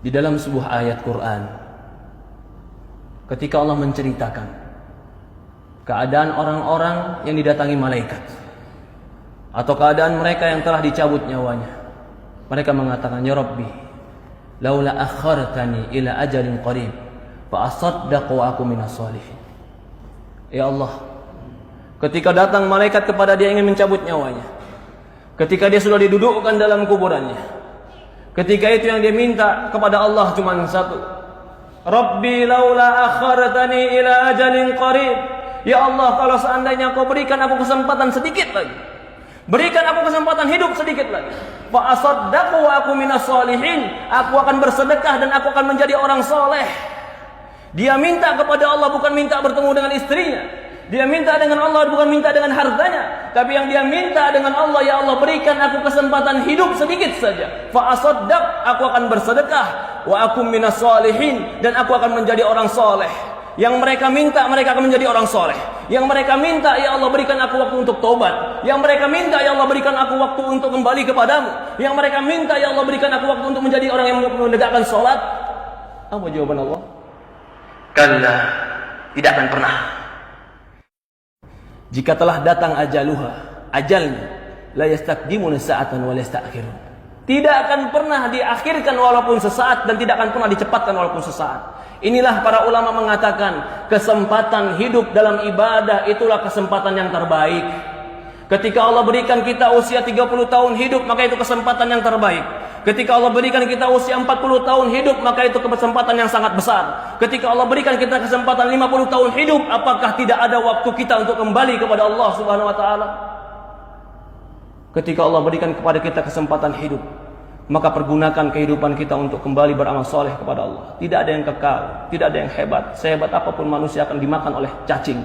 Di dalam sebuah ayat Quran, ketika Allah menceritakan keadaan orang-orang yang didatangi malaikat atau keadaan mereka yang telah dicabut nyawanya, mereka mengatakan, "Ya Rabbi, laula akhartani ila ajalin qarib fa asaddaq wa aku minas shalihin." Ya Allah, ketika datang malaikat kepada dia ingin mencabut nyawanya, ketika dia sudah didudukkan dalam kuburannya, ketika itu yang dia minta kepada Allah cuma satu, "Rabbi laula akhartani ila ajalin qarib." Ya Allah, kalau seandainya Kau berikan aku kesempatan sedikit lagi, berikan aku kesempatan hidup sedikit lagi, fa asaddaqu wa aku minas shalihin, aku akan bersedekah dan aku akan menjadi orang soleh. Dia minta kepada Allah bukan minta bertemu dengan istrinya, dia minta dengan Allah bukan minta dengan hartanya, tapi yang dia minta dengan Allah, ya Allah berikan aku kesempatan hidup sedikit saja, fa asaddaq, aku akan bersedekah, wa aku minas shalihin, dan aku akan menjadi orang soleh. Yang mereka minta, mereka akan menjadi orang soleh. Yang mereka minta, ya Allah berikan aku waktu untuk taubat. Yang mereka minta, ya Allah berikan aku waktu untuk kembali kepadamu. Yang mereka minta, ya Allah berikan aku waktu untuk menjadi orang yang menegakkan sholat. Apa jawaban Allah? Kalla, tidak akan pernah. Jika telah datang ajaluha, ajalnya, la yastaqdimuna sa'atan wa la yasta'khirun. Tidak akan pernah diakhirkan walaupun sesaat, dan tidak akan pernah dicepatkan walaupun sesaat. Inilah para ulama mengatakan, kesempatan hidup dalam ibadah itulah kesempatan yang terbaik. Ketika Allah berikan kita usia 30 tahun hidup, maka itu kesempatan yang terbaik. Ketika Allah berikan kita usia 40 tahun hidup, maka itu kesempatan yang sangat besar. Ketika Allah berikan kita kesempatan 50 tahun hidup, apakah tidak ada waktu kita untuk kembali kepada Allah Subhanahu wa taala? Ketika Allah berikan kepada kita kesempatan hidup, maka pergunakan kehidupan kita untuk kembali beramal soleh kepada Allah. Tidak ada yang kekal, tidak ada yang hebat. Sehebat apapun manusia akan dimakan oleh cacing.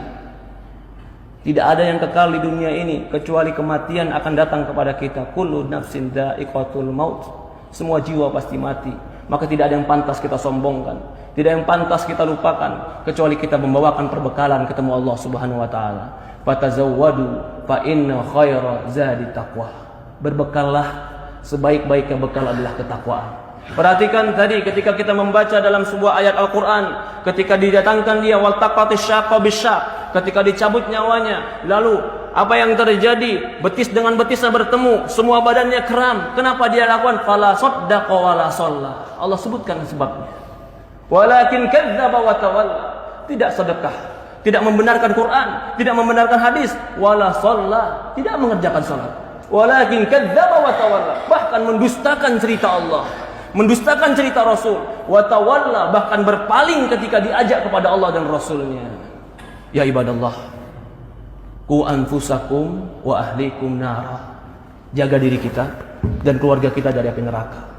Tidak ada yang kekal di dunia ini kecuali kematian akan datang kepada kita. Kullu nafsin dha'iqatul maut. Semua jiwa pasti mati. Maka tidak ada yang pantas kita sombongkan, tidak ada yang pantas kita lupakan, kecuali kita membawakan perbekalan ketemu Allah Subhanahu wa taala. Fatazawwadu fa inna khaira zadi taqwa. Berbekallah, sebaik-baiknya bekal adalah ketakwaan. Perhatikan tadi ketika kita membaca dalam sebuah ayat Al-Quran, ketika didatangkan dia waltaqatis syaqqa bisyaq, ketika dicabut nyawanya, lalu apa yang terjadi? Betis dengan betisnya bertemu, semua badannya kram. Kenapa dia lakukan? Fala saddaqa wala shalla. Allah sebutkan sebabnya. Walakin kadzdzaba wa tawalla. Tidak sedekah, tidak membenarkan Quran, tidak membenarkan hadis, wala shalla, tidak mengerjakan salat. Walakin kadzdzaba wa tawalla, bahkan mendustakan cerita Allah, mendustakan cerita Rasul, wa tawalla, bahkan berpaling ketika diajak kepada Allah dan Rasulnya. Ya ibadallah, qu anfusakum wa ahlikum nara. Jaga diri kita dan keluarga kita dari api neraka.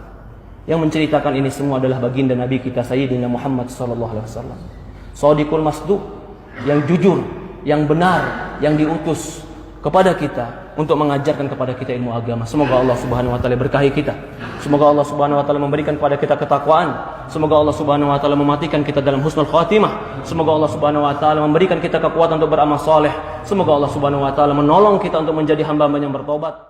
Yang menceritakan ini semua adalah baginda Nabi kita Sayyidina Muhammad sallallahu alaihi wasallam. Shadiqul masduq, yang jujur, yang benar, yang diutus kepada kita untuk mengajarkan kepada kita ilmu agama. Semoga Allah Subhanahu wa taala berkahi kita. Semoga Allah Subhanahu wa taala memberikan kepada kita ketakwaan. Semoga Allah Subhanahu wa taala mematikan kita dalam husnul khatimah. Semoga Allah Subhanahu wa taala memberikan kita kekuatan untuk beramal saleh. Semoga Allah Subhanahu wa taala menolong kita untuk menjadi hamba-hamba yang bertobat.